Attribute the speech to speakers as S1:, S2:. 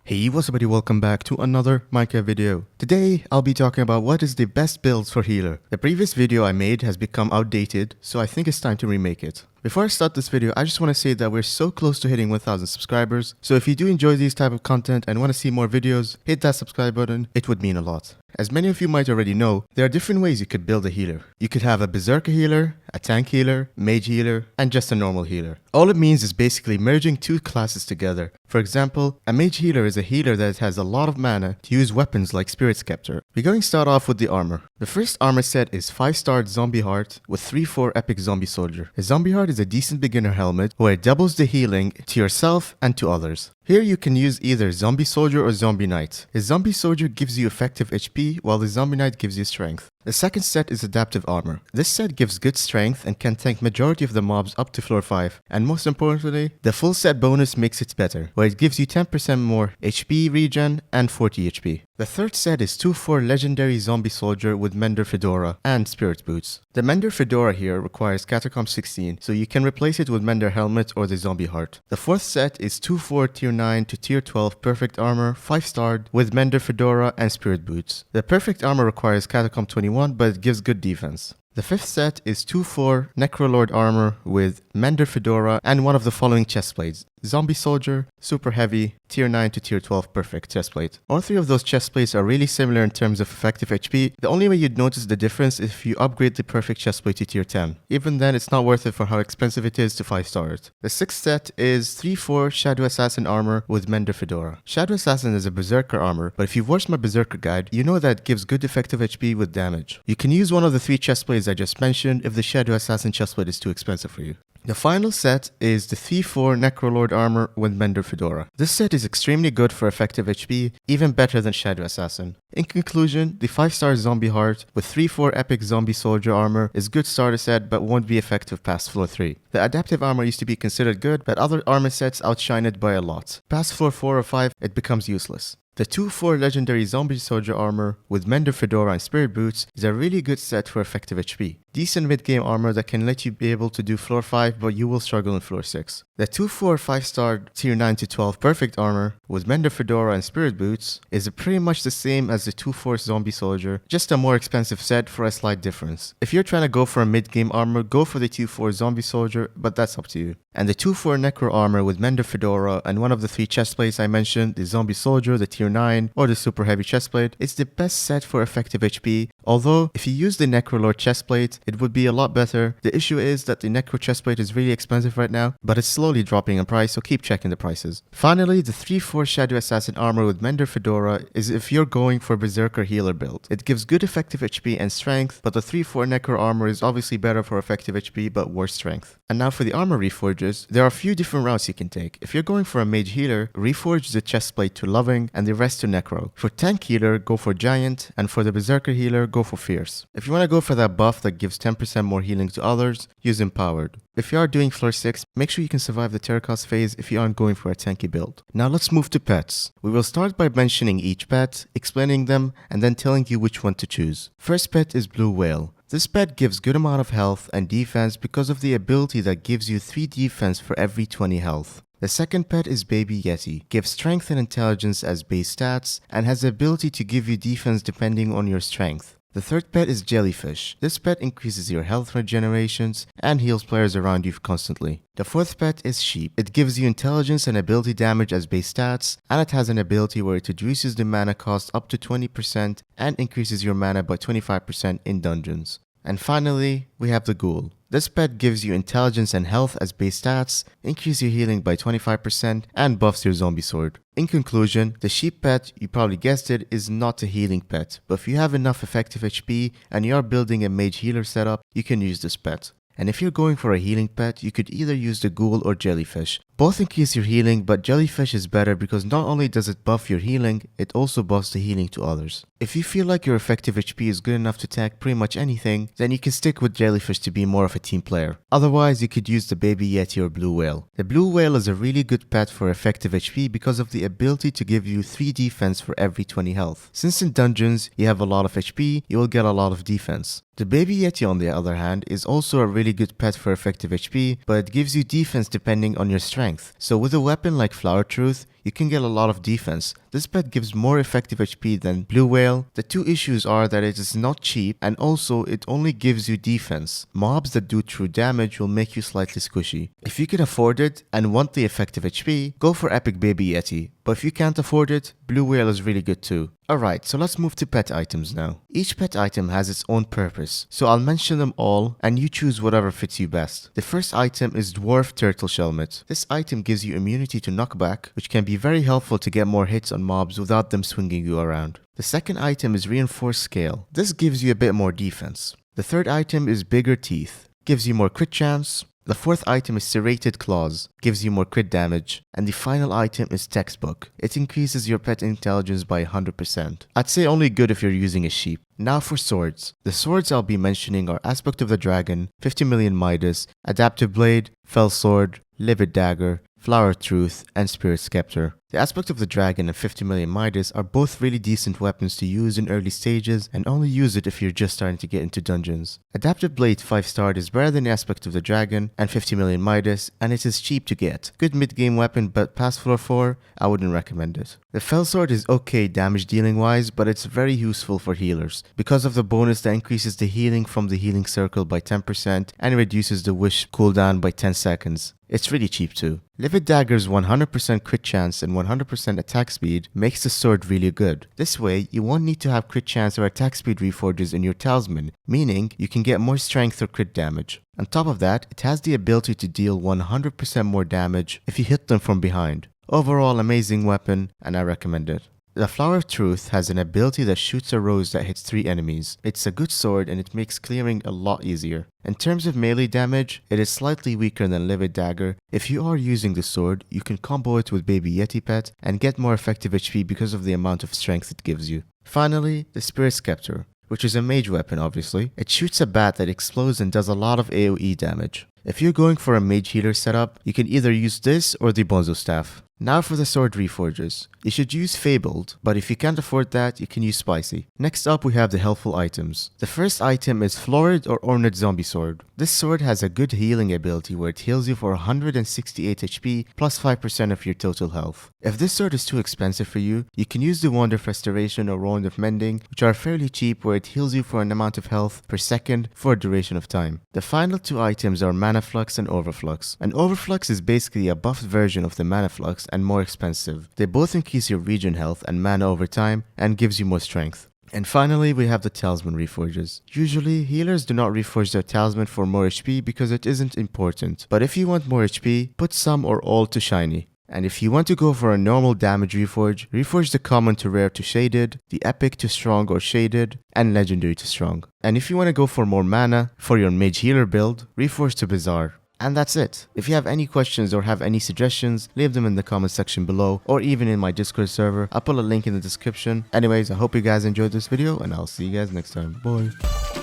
S1: Hey, what's up buddy, welcome back to another Minecraft video. Today, I'll be talking about what is the best builds for healer. The previous video I made has become outdated, so I think it's time to remake it. Before I start this video, I just want to say that we're so close to hitting 1000 subscribers, so if you do enjoy these type of content and want to see more videos, hit that subscribe button, it would mean a lot. As many of you might already know, there are different ways you could build a healer. You could have a berserker healer, a tank healer, mage healer, and just a normal healer. All it means is basically merging two classes together. For example, a mage healer is a healer that has a lot of mana to use weapons like Spirit Scepter. We're going to start off with the armor. The first armor set is 5-star Zombie Heart with 3/4 Epic Zombie Soldier. A Zombie Heart is a decent beginner helmet where it doubles the healing to yourself and to others. Here you can use either Zombie Soldier or Zombie Knight. A Zombie Soldier gives you effective HP while the Zombie Knight gives you strength. The second set is Adaptive Armor. This set gives good strength and can tank majority of the mobs up to floor 5. And most importantly, the full set bonus makes it better, where it gives you 10% more HP regen and 40 HP. The third set is 2/4 Legendary Zombie Soldier with Mender Fedora and Spirit Boots. The Mender Fedora here requires Catacomb 16, so you can replace it with Mender Helmet or the Zombie Heart. The fourth set is 2/4 Tier 9 to Tier 12 Perfect Armor, 5-starred, with Mender Fedora and Spirit Boots. The Perfect Armor requires Catacomb 21, but it gives good defense. The fifth set is 2/4 Necrolord Armor with Mender Fedora and one of the following chestplates: Zombie Soldier, Super Heavy, Tier 9 to Tier 12 Perfect chestplate. All three of those chestplates are really similar in terms of effective HP. The only way you'd notice the difference is if you upgrade the Perfect chestplate to Tier 10. Even then, it's not worth it for how expensive it is to 5-star it. The sixth set is 3/4 Shadow Assassin Armor with Mender Fedora. Shadow Assassin is a Berserker armor, but if you've watched my Berserker guide, you know that it gives good effective HP with damage. You can use one of the three chestplates I just mentioned if the Shadow Assassin chestplate is too expensive for you. The final set is the 3/4 Necrolord Armor with Mender Fedora. This set is extremely good for effective HP, even better than Shadow Assassin. In conclusion, the 5-star Zombie Heart with 3/4 Epic Zombie Soldier Armor is good starter set but won't be effective past floor 3. The Adaptive Armor used to be considered good, but other armor sets outshine it by a lot. Past floor 4 or 5, it becomes useless. The 2/4 Legendary Zombie Soldier Armor with Mender Fedora and Spirit Boots is a really good set for effective HP. Decent mid-game armor that can let you be able to do floor 5, but you will struggle in floor 6. The 2/4 5-star Tier 9 to 12 Perfect Armor with Mender Fedora and Spirit Boots is pretty much the same as the 2/4 Zombie Soldier, just a more expensive set for a slight difference. If you're trying to go for a mid-game armor, go for the 2/4 Zombie Soldier, but that's up to you. And the 2/4 Necro Armor with Mender Fedora and one of the three chestplates I mentioned, the Zombie Soldier, the Tier 9, or the Super Heavy chestplate, is the best set for effective HP. Although, if you use the Necrolord chestplate, it would be a lot better. The issue is that the Necro chestplate is really expensive right now, but it's slowly dropping in price, so keep checking the prices. Finally, the 3/4 Shadow Assassin Armor with Mender Fedora is if you're going for Berserker healer build. It gives good effective HP and strength, but the 3/4 Necro Armor is obviously better for effective HP but worse strength. And now for the armor reforges, there are a few different routes you can take. If you're going for a mage healer, reforge the chestplate to Loving and the rest to Necro. For tank healer, go for Giant, and for the Berserker healer, go for Fierce. If you want to go for that buff that gives 10% more healing to others, use Empowered. If you are doing floor 6, make sure you can survive the Terracos phase if you aren't going for a tanky build. Now let's move to pets. We will start by mentioning each pet, explaining them, and then telling you which one to choose. First pet is Blue Whale. This pet gives good amount of health and defense because of the ability that gives you 3 defense for every 20 health. The second pet is Baby Yeti. Gives strength and intelligence as base stats and has the ability to give you defense depending on your strength. The third pet is Jellyfish. This pet increases your health regenerations and heals players around you constantly. The fourth pet is Sheep. It gives you intelligence and ability damage as base stats, and it has an ability where it reduces the mana cost up to 20% and increases your mana by 25% in dungeons. And finally, we have the Ghoul. This pet gives you intelligence and health as base stats, increases your healing by 25%, and buffs your zombie sword. In conclusion, the sheep pet, you probably guessed it, is not a healing pet, but if you have enough effective HP and you are building a mage healer setup, you can use this pet. And if you're going for a healing pet, you could either use the Ghoul or Jellyfish. Both increase your healing, but Jellyfish is better because not only does it buff your healing, it also buffs the healing to others. If you feel like your effective HP is good enough to tank pretty much anything, then you can stick with Jellyfish to be more of a team player. Otherwise, you could use the Baby Yeti or Blue Whale. The Blue Whale is a really good pet for effective HP because of the ability to give you 3 defense for every 20 health. Since in dungeons, you have a lot of HP, you will get a lot of defense. The Baby Yeti on the other hand is also a really good pet for effective HP, but it gives you defense depending on your strength. So with a weapon like Flower Truth, you can get a lot of defense. This pet gives more effective HP than Blue Whale. The two issues are that it is not cheap and also it only gives you defense. Mobs that do true damage will make you slightly squishy. If you can afford it and want the effective HP, go for Epic Baby Yeti. But if you can't afford it, Blue Whale is really good too. Alright, so let's move to pet items now. Each pet item has its own purpose, so I'll mention them all and you choose whatever fits you best. The first item is Dwarf Turtle Shellmet. This item gives you immunity to knockback, which can be very helpful to get more hits on mobs without them swinging you around. The second item is Reinforced Scale. This gives you a bit more defense. The third item is Bigger Teeth. Gives you more crit chance. The fourth item is Serrated Claws, gives you more crit damage, and the final item is Textbook. It increases your pet intelligence by 100%. I'd say only good if you're using a sheep. Now for swords. The swords I'll be mentioning are Aspect of the Dragon, 50 Million Midas, Adaptive Blade, Fell Sword, Livid Dagger, Flower of Truth, and Spirit Scepter. The Aspect of the Dragon and 50 Million Midas are both really decent weapons to use in early stages and only use it if you're just starting to get into dungeons. Adaptive Blade 5-star is better than the Aspect of the Dragon and 50 Million Midas, and it is cheap to get. Good mid-game weapon, but past floor 4, I wouldn't recommend it. The Fell Sword is okay damage dealing wise, but it's very useful for healers because of the bonus that increases the healing from the healing circle by 10% and reduces the wish cooldown by 10 seconds. It's really cheap too. Livid Dagger's 100% crit chance and 100% attack speed makes the sword really good. This way, you won't need to have crit chance or attack speed reforges in your Talisman, meaning you can get more strength or crit damage. On top of that, it has the ability to deal 100% more damage if you hit them from behind. Overall, amazing weapon, and I recommend it. The Flower of Truth has an ability that shoots a rose that hits 3 enemies. It's a good sword and it makes clearing a lot easier. In terms of melee damage, it is slightly weaker than Livid Dagger. If you are using the sword, you can combo it with Baby Yeti Pet and get more effective HP because of the amount of strength it gives you. Finally, the Spirit Scepter, which is a mage weapon obviously. It shoots a bat that explodes and does a lot of AoE damage. If you're going for a mage healer setup, you can either use this or the Bonzo Staff. Now for the sword reforges. You should use Fabled, but if you can't afford that, you can use Spicy. Next up we have the helpful items. The first item is Florid or Ornate Zombie Sword. This sword has a good healing ability where it heals you for 168 HP plus 5% of your total health. If this sword is too expensive for you, you can use the Wand of Restoration or Wand of Mending, which are fairly cheap where it heals you for an amount of health per second for a duration of time. The final two items are Mana Flux and Overflux. An Overflux is basically a buffed version of the Mana Flux and more expensive. They both increase your regen health and mana over time and gives you more strength. And finally, we have the Talisman reforges. Usually, healers do not reforge their Talisman for more HP because it isn't important. But if you want more HP, put some or all to shiny. And if you want to go for a normal damage reforge, reforge the common to rare to shaded, the epic to strong or shaded, and legendary to strong. And if you want to go for more mana for your mage healer build, reforge to bizarre. And that's it. If you have any questions or have any suggestions, leave them in the comment section below or even in my Discord server. I'll put a link in the description. Anyways, I hope you guys enjoyed this video and I'll see you guys next time. Bye.